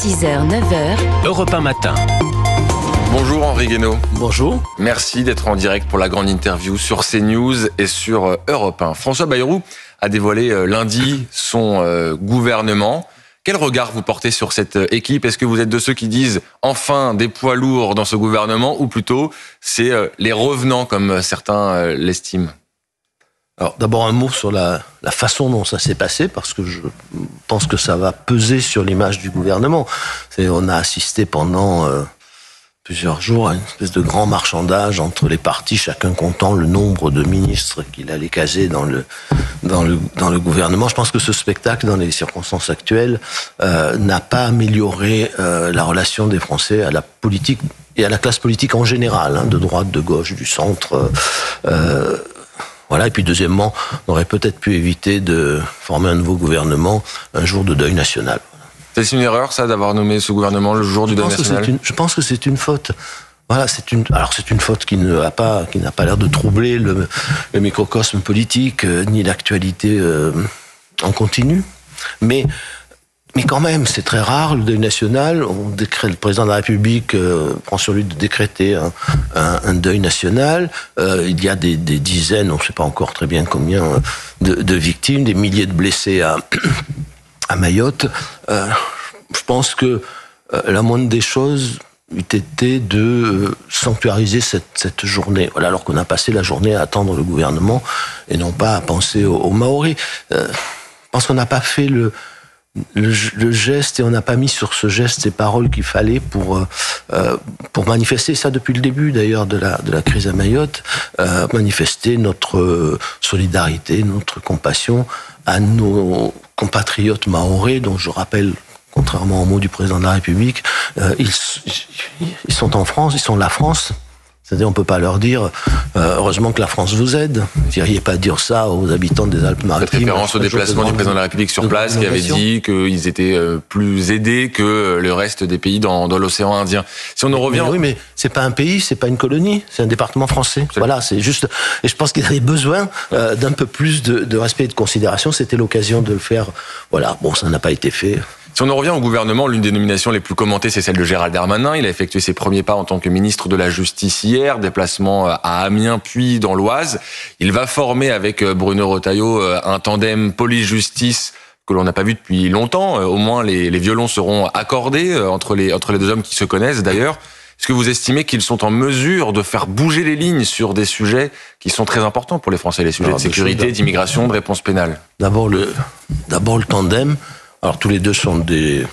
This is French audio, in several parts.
6h, 9h. Europe 1 matin. Bonjour Henri Guénaud. Bonjour. Merci d'être en direct pour la grande interview sur CNews et sur Europe 1. François Bayrou a dévoilé lundi son gouvernement. Quel regard vous portez sur cette équipe? Est-ce que vous êtes de ceux qui disent enfin des poids lourds dans ce gouvernement, ou plutôt c'est les revenants comme certains l'estiment? Alors d'abord un mot sur la façon dont ça s'est passé, parce que je pense que ça va peser sur l'image du gouvernement. On a assisté pendant plusieurs jours à une espèce de grand marchandage entre les partis, chacun comptant le nombre de ministres qu'il allait caser dans le gouvernement. Je pense que ce spectacle, dans les circonstances actuelles, n'a pas amélioré la relation des Français à la politique et à la classe politique en général, de droite, de gauche, du centre. Voilà. Et puis deuxièmement, on aurait peut-être pu éviter de former un nouveau gouvernement un jour de deuil national. C'est une erreur, ça, d'avoir nommé ce gouvernement le jour du deuil national? Je pense que c'est une faute. Voilà, c'est une faute qui n'a pas l'air de troubler le microcosme politique ni l'actualité en continu. Mais quand même, c'est très rare, le deuil national. Le président de la République prend sur lui de décréter un deuil national. Il y a des dizaines, on ne sait pas encore très bien combien, de victimes, des milliers de blessés à Mayotte. Je pense que la moindre des choses eût été de sanctuariser cette journée. Voilà, alors qu'on a passé la journée à attendre le gouvernement et non pas à penser aux Maoris. Je pense qu'on n'a pas fait le geste, et on n'a pas mis sur ce geste ces paroles qu'il fallait pour manifester ça depuis le début d'ailleurs de la crise à Mayotte, manifester notre solidarité, notre compassion à nos compatriotes mahorais, dont je rappelle, contrairement aux mots du président de la République, ils sont en France, ils sont la France. C'est-à-dire, on ne peut pas leur dire heureusement que la France vous aide. Vous n'iriez pas dire ça aux habitants des Alpes-Maritimes. Cette référence au déplacement du président de la République sur place, qui avait dit qu'ils étaient plus aidés que le reste des pays dans l'océan Indien. Si on en revient... Oui, mais c'est pas un pays, c'est pas une colonie, c'est un département français. Voilà, c'est juste... Et je pense qu'il avait besoin d'un peu plus de respect et de considération. C'était l'occasion de le faire. Voilà, bon, ça n'a pas été fait. Si on en revient au gouvernement, l'une des nominations les plus commentées, c'est celle de Gérald Darmanin. Il a effectué ses premiers pas en tant que ministre de la Justice hier, déplacement à Amiens puis dans l'Oise. Il va former avec Bruno Retailleau un tandem police-justice que l'on n'a pas vu depuis longtemps. Au moins, les violons seront accordés entre les deux hommes qui se connaissent d'ailleurs. Est-ce que vous estimez qu'ils sont en mesure de faire bouger les lignes sur des sujets qui sont très importants pour les Français, les sujets de sécurité, d'immigration, de réponse pénale? D'abord le tandem. Alors tous les deux sont des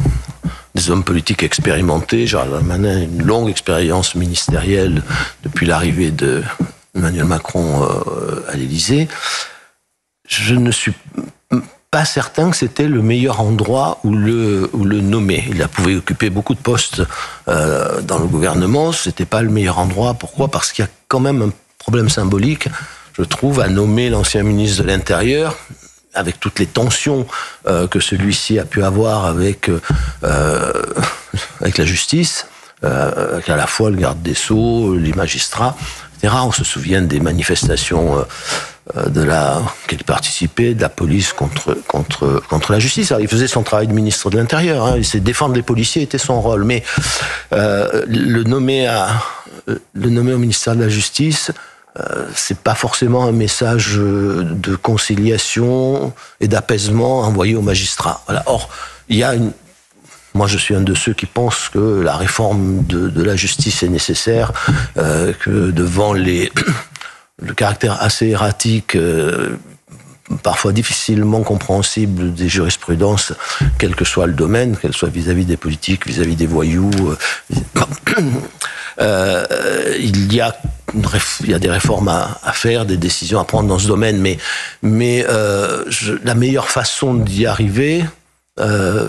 hommes politiques expérimentés. Gérald Darmanin a une longue expérience ministérielle depuis l'arrivée d'Emmanuel Macron à l'Élysée. Je ne suis pas certain que c'était le meilleur endroit où le nommer. Il a pu occuper beaucoup de postes dans le gouvernement. C'était pas le meilleur endroit. Pourquoi? Parce qu'il y a quand même un problème symbolique, je trouve, à nommer l'ancien ministre de l'Intérieur, avec toutes les tensions que celui-ci a pu avoir avec la justice, avec à la fois le garde des Sceaux, les magistrats, etc. On se souvient des manifestations qu'il participait, de la police contre la justice. Alors, il faisait son travail de ministre de l'Intérieur, c'est défendre les policiers était son rôle, mais le nommer au ministère de la Justice, c'est pas forcément un message de conciliation et d'apaisement envoyé aux magistrats. Voilà. Or, moi, je suis un de ceux qui pensent que la réforme de la justice est nécessaire, que devant le caractère assez erratique, parfois difficilement compréhensible des jurisprudences, quel que soit le domaine, qu'elle soit vis-à-vis des politiques, vis-à-vis des voyous, il y a des réformes à faire, des décisions à prendre dans ce domaine, mais la meilleure façon d'y arriver,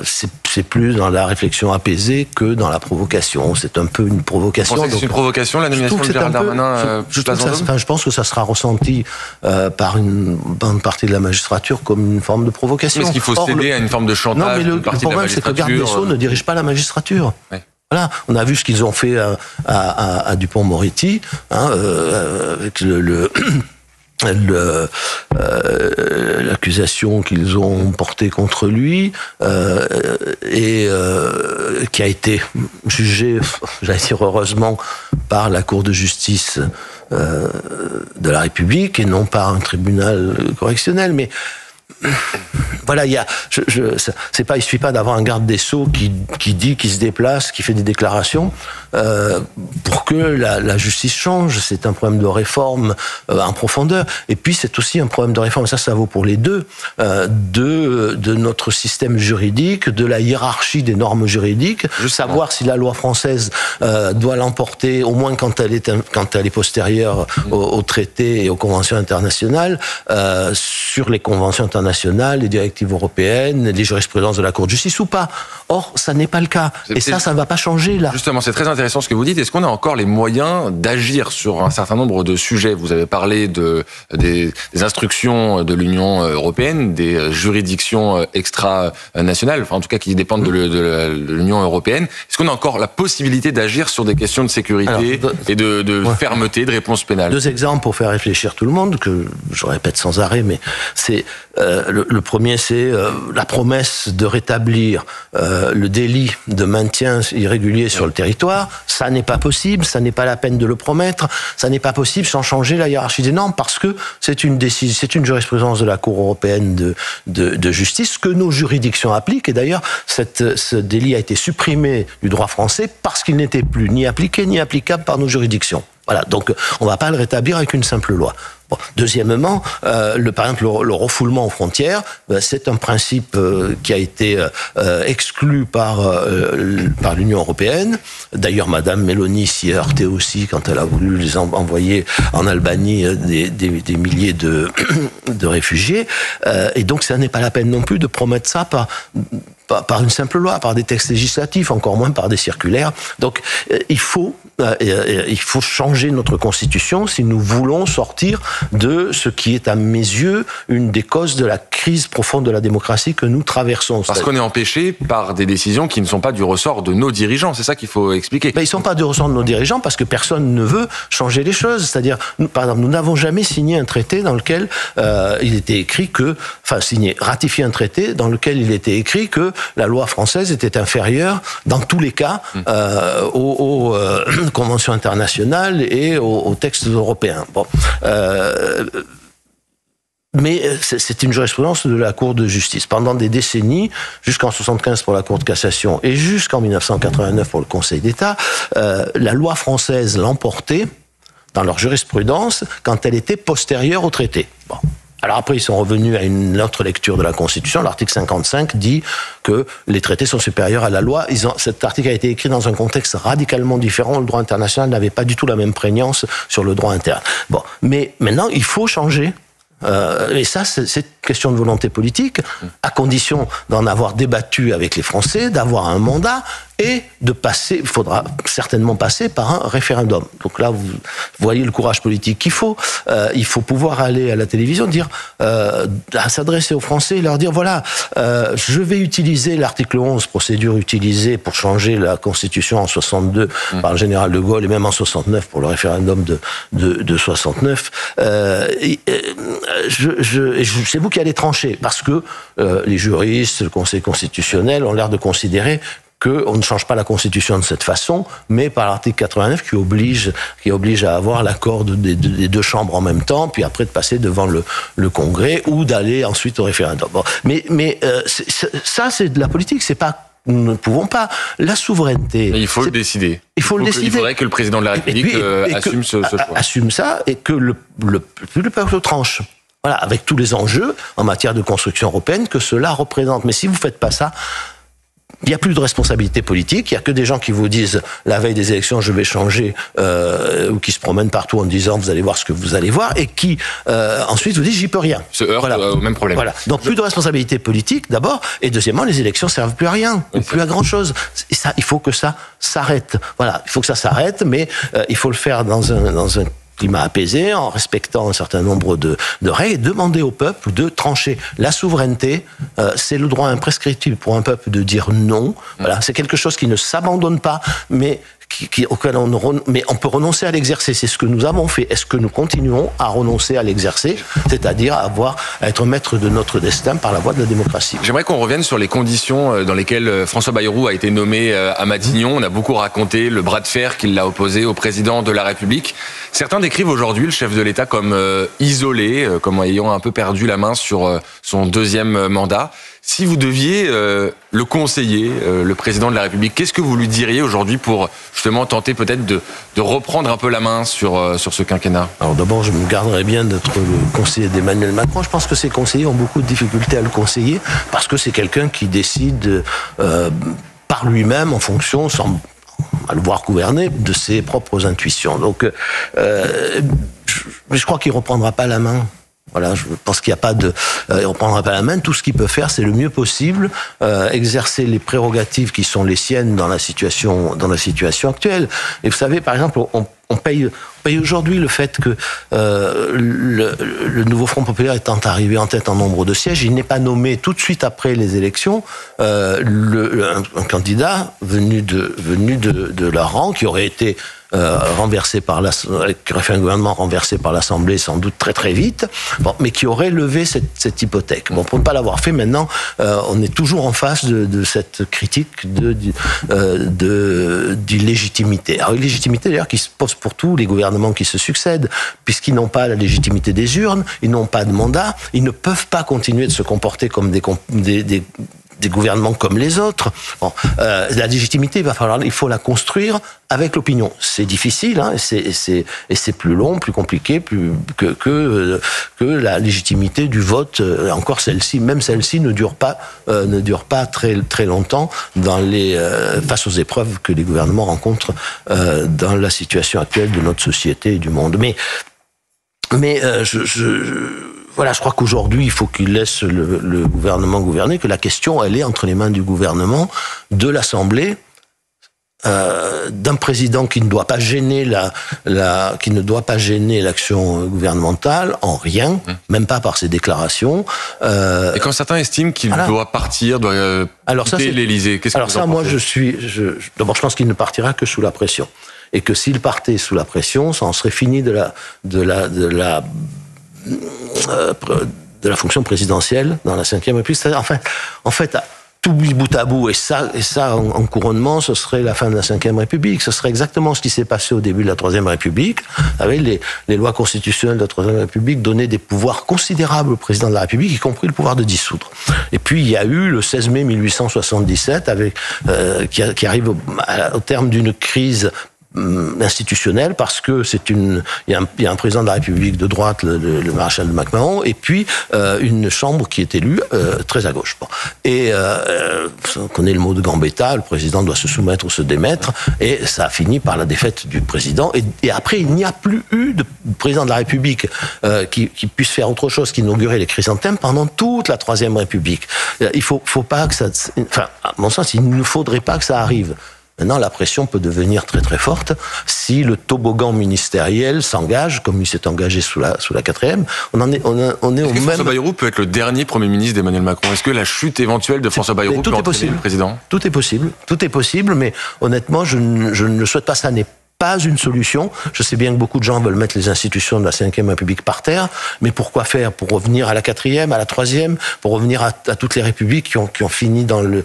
c'est plus dans la réflexion apaisée que dans la provocation. C'est un peu une provocation. Vous pensez que c'est une provocation, la nomination de Gérald Darmanin? Je pense que ça sera ressenti par une bonne partie de la magistrature comme une forme de provocation. Mais est-ce qu'il faut céder à une forme de chantage? Non, mais le problème, c'est que le garde des Sceaux ne dirige pas la magistrature. Ouais. Voilà, on a vu ce qu'ils ont fait à Dupond-Moretti, avec l'accusation qu'ils ont portée contre lui et qui a été jugée, j'allais dire heureusement, par la Cour de justice de la République et non par un tribunal correctionnel. Mais voilà, il suffit pas d'avoir un garde des Sceaux qui se déplace, qui fait des déclarations pour que la justice change. C'est un problème de réforme en profondeur. Et puis c'est aussi un problème de réforme, ça vaut pour les deux, de notre système juridique, de la hiérarchie des normes juridiques, savoir si la loi française doit l'emporter, au moins quand elle est postérieure aux traités et aux conventions internationales, sur les conventions internationales, les directives européennes, les jurisprudences de la Cour de justice ou pas. Or, ça n'est pas le cas. Et ça ne va pas changer là. Justement, c'est très intéressant ce que vous dites. Est-ce qu'on a encore les moyens d'agir sur un certain nombre de sujets? Vous avez parlé des instructions de l'Union européenne, des juridictions extra-nationales, enfin en tout cas qui dépendent de l'Union européenne. Est-ce qu'on a encore la possibilité d'agir sur des questions de sécurité et de fermeté, de réponse pénale? 2 exemples pour faire réfléchir tout le monde, que je répète sans arrêt, mais c'est le premier, c'est la promesse de rétablir le délit de maintien irrégulier sur le territoire. Ça n'est pas possible, ça n'est pas la peine de le promettre, ça n'est pas possible sans changer la hiérarchie des normes, parce que c'est une jurisprudence de la Cour européenne de justice que nos juridictions appliquent. Et d'ailleurs, ce délit a été supprimé du droit français parce qu'il n'était plus ni appliqué ni applicable par nos juridictions. Voilà, donc on ne va pas le rétablir avec une simple loi. Bon. Deuxièmement, par exemple, le refoulement aux frontières, c'est un principe qui a été exclu par l'Union européenne. D'ailleurs, Madame Meloni s'y est heurtée aussi quand elle a voulu les envoyer en Albanie des milliers de réfugiés. Et donc, ça n'est pas la peine non plus de promettre ça par une simple loi, par des textes législatifs, encore moins par des circulaires. Donc, il faut changer notre Constitution si nous voulons sortir de ce qui est, à mes yeux, une des causes de la crise profonde de la démocratie que nous traversons. Parce qu'on est empêché par des décisions qui ne sont pas du ressort de nos dirigeants, c'est ça qu'il faut expliquer. Ils ne sont pas du ressort de nos dirigeants parce que personne ne veut changer les choses. C'est-à-dire, par exemple, nous n'avons jamais signé un traité dans lequel il était écrit ratifié un traité dans lequel il était écrit que la loi française était inférieure, dans tous les cas, aux conventions internationales et aux textes européens. Bon. Mais c'est une jurisprudence de la Cour de justice. Pendant des décennies, jusqu'en 1975 pour la Cour de cassation et jusqu'en 1989 pour le Conseil d'État, la loi française l'emportait dans leur jurisprudence quand elle était postérieure au traité. Bon. Alors après, ils sont revenus à une autre lecture de la Constitution. L'article 55 dit que les traités sont supérieurs à la loi. Cet article a été écrit dans un contexte radicalement différent. Le droit international n'avait pas du tout la même prégnance sur le droit interne. Bon, mais maintenant, il faut changer. Et ça, c'est une question de volonté politique, à condition d'en avoir débattu avec les Français, d'avoir un mandat et de passer, il faudra certainement passer par un référendum. Donc là, vous voyez le courage politique qu'il faut. Il faut pouvoir aller à la télévision, s'adresser aux Français et leur dire, voilà, je vais utiliser l'article 11, procédure utilisée pour changer la Constitution en 62 par le général de Gaulle et même en 69 pour le référendum de 69. C'est vous qui allez trancher, parce que les juristes, le Conseil constitutionnel ont l'air de considérer qu'on ne change pas la Constitution de cette façon, mais par l'article 89 qui oblige à avoir l'accord des 2 chambres en même temps, puis après de passer devant le Congrès ou d'aller ensuite au référendum. Bon. Mais ça, c'est de la politique, c'est pas. Nous ne pouvons pas. La souveraineté. Mais il faut le décider. Il faudrait que le président de la République assume ce choix. Assume ça et que le peuple tranche. Voilà, avec tous les enjeux en matière de construction européenne que cela représente. Mais si vous ne faites pas ça, il n'y a plus de responsabilité politique, il n'y a que des gens qui vous disent la veille des élections je vais changer ou qui se promènent partout en disant vous allez voir ce que vous allez voir et qui ensuite vous disent j'y peux rien. Se heurtent au même problème. Voilà. Donc plus de responsabilité politique d'abord et deuxièmement les élections ne servent plus à rien ou plus à grand chose. Et ça, il faut que ça s'arrête. Voilà, il faut que ça s'arrête, mais il faut le faire dans un climat apaisé, en respectant un certain nombre de règles, et demander au peuple de trancher. La souveraineté, c'est le droit imprescriptible pour un peuple de dire non. Voilà, c'est quelque chose qui ne s'abandonne pas, mais auquel mais on peut renoncer à l'exercer. C'est ce que nous avons fait. Est-ce que nous continuons à renoncer à l'exercer, c'est-à-dire à être maître de notre destin par la voie de la démocratie? J'aimerais qu'on revienne sur les conditions dans lesquelles François Bayrou a été nommé à Matignon. On a beaucoup raconté le bras de fer qu'il l'a opposé au président de la République. Certains décrivent aujourd'hui le chef de l'État comme isolé, comme ayant un peu perdu la main sur son deuxième mandat. Si vous deviez le conseiller, le président de la République, qu'est-ce que vous lui diriez aujourd'hui pour justement tenter peut-être de reprendre un peu la main sur ce quinquennat? Alors d'abord, je me garderais bien d'être le conseiller d'Emmanuel Macron. Je pense que ses conseillers ont beaucoup de difficultés à le conseiller parce que c'est quelqu'un qui décide par lui-même en fonction, sans à le voir gouverner, de ses propres intuitions. Donc, je crois qu'il ne reprendra pas la main. Voilà, je pense qu'il n'y a pas de... il ne reprendra pas la main. Tout ce qu'il peut faire, c'est le mieux possible, exercer les prérogatives qui sont les siennes dans la situation actuelle. Et vous savez, par exemple, on paye aujourd'hui le fait que le nouveau Front populaire étant arrivé en tête en nombre de sièges, il n'est pas nommé tout de suite après les élections un candidat venu de leur rang qui aurait été renversé qui aurait fait un gouvernement renversé par l'Assemblée sans doute très très vite, mais qui aurait levé cette hypothèque. Bon, pour ne pas l'avoir fait, maintenant, on est toujours en face de cette critique d'illégitimité. Alors, illégitimité d'ailleurs qui se pose pour tous les gouvernements qui se succèdent, puisqu'ils n'ont pas la légitimité des urnes, ils n'ont pas de mandat, ils ne peuvent pas continuer de se comporter comme des gouvernements comme les autres. Bon, la légitimité, il faut la construire avec l'opinion. C'est difficile, hein, et c'est plus long, plus compliqué, que la légitimité du vote. Encore même celle-ci ne dure pas très très longtemps face aux épreuves que les gouvernements rencontrent dans la situation actuelle de notre société et du monde. Mais voilà, je crois qu'aujourd'hui, il faut qu'il laisse le gouvernement gouverner, que la question, elle est entre les mains du gouvernement, de l'Assemblée, d'un président qui ne doit pas gêner l'action gouvernementale en rien, même pas par ses déclarations. Et quand certains estiment qu'il doit partir, doit quitter l'Élysée, qu'est-ce que vous en pensez? D'abord, je pense qu'il ne partira que sous la pression. Et que s'il partait sous la pression, ça en serait fini de la fonction présidentielle dans la Ve République. En fait, tout bout à bout, et ça en couronnement, ce serait la fin de la Ve République. Ce serait exactement ce qui s'est passé au début de la Troisième République. Vous savez, les lois constitutionnelles de la Troisième République donnaient des pouvoirs considérables au président de la République, y compris le pouvoir de dissoudre. Et puis, il y a eu le 16 mai 1877, qui arrive au terme d'une crise institutionnelle, parce que il y a un président de la République de droite, le maréchal de MacMahon, et puis une chambre qui est élue très à gauche. Bon. Et on connaît le mot de Gambetta, le président doit se soumettre ou se démettre, et ça a fini par la défaite du président. Et après, il n'y a plus eu de président de la République qui puisse faire autre chose qu'inaugurer les chrysanthèmes pendant toute la Troisième République. Il faut pas que ça... Enfin, à mon sens, il ne faudrait pas que ça arrive. Maintenant, la pression peut devenir très très forte si le toboggan ministériel s'engage, comme il s'est engagé sous la quatrième. On est au même... François Bayrou peut être le dernier Premier ministre d'Emmanuel Macron. Est-ce que la chute éventuelle de François Bayrou peut entraîner le président? Tout est possible, mais honnêtement, je ne le souhaite pas. Ça n'est pas une solution. Je sais bien que beaucoup de gens veulent mettre les institutions de la Ve République par terre, mais pourquoi faire? Pour revenir à la quatrième, à la troisième, pour revenir à toutes les républiques qui ont fini dans le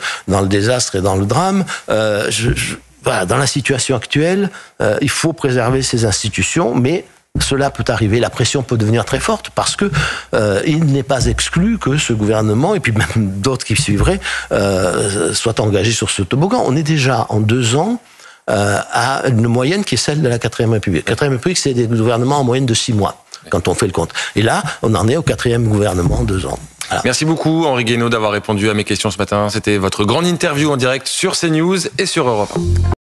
désastre et dans le drame. Voilà, dans la situation actuelle, il faut préserver ces institutions, mais cela peut arriver, la pression peut devenir très forte, parce que il n'est pas exclu que ce gouvernement, et puis même d'autres qui suivraient, soient engagés sur ce toboggan. On est déjà en 2 ans à une moyenne qui est celle de la Quatrième République. La Quatrième République, c'est des gouvernements en moyenne de 6 mois, quand on fait le compte. Et là, on en est au 4e gouvernement en 2 ans. Voilà. Merci beaucoup, Henri Guénaud, d'avoir répondu à mes questions ce matin. C'était votre grande interview en direct sur CNews et sur Europe 1.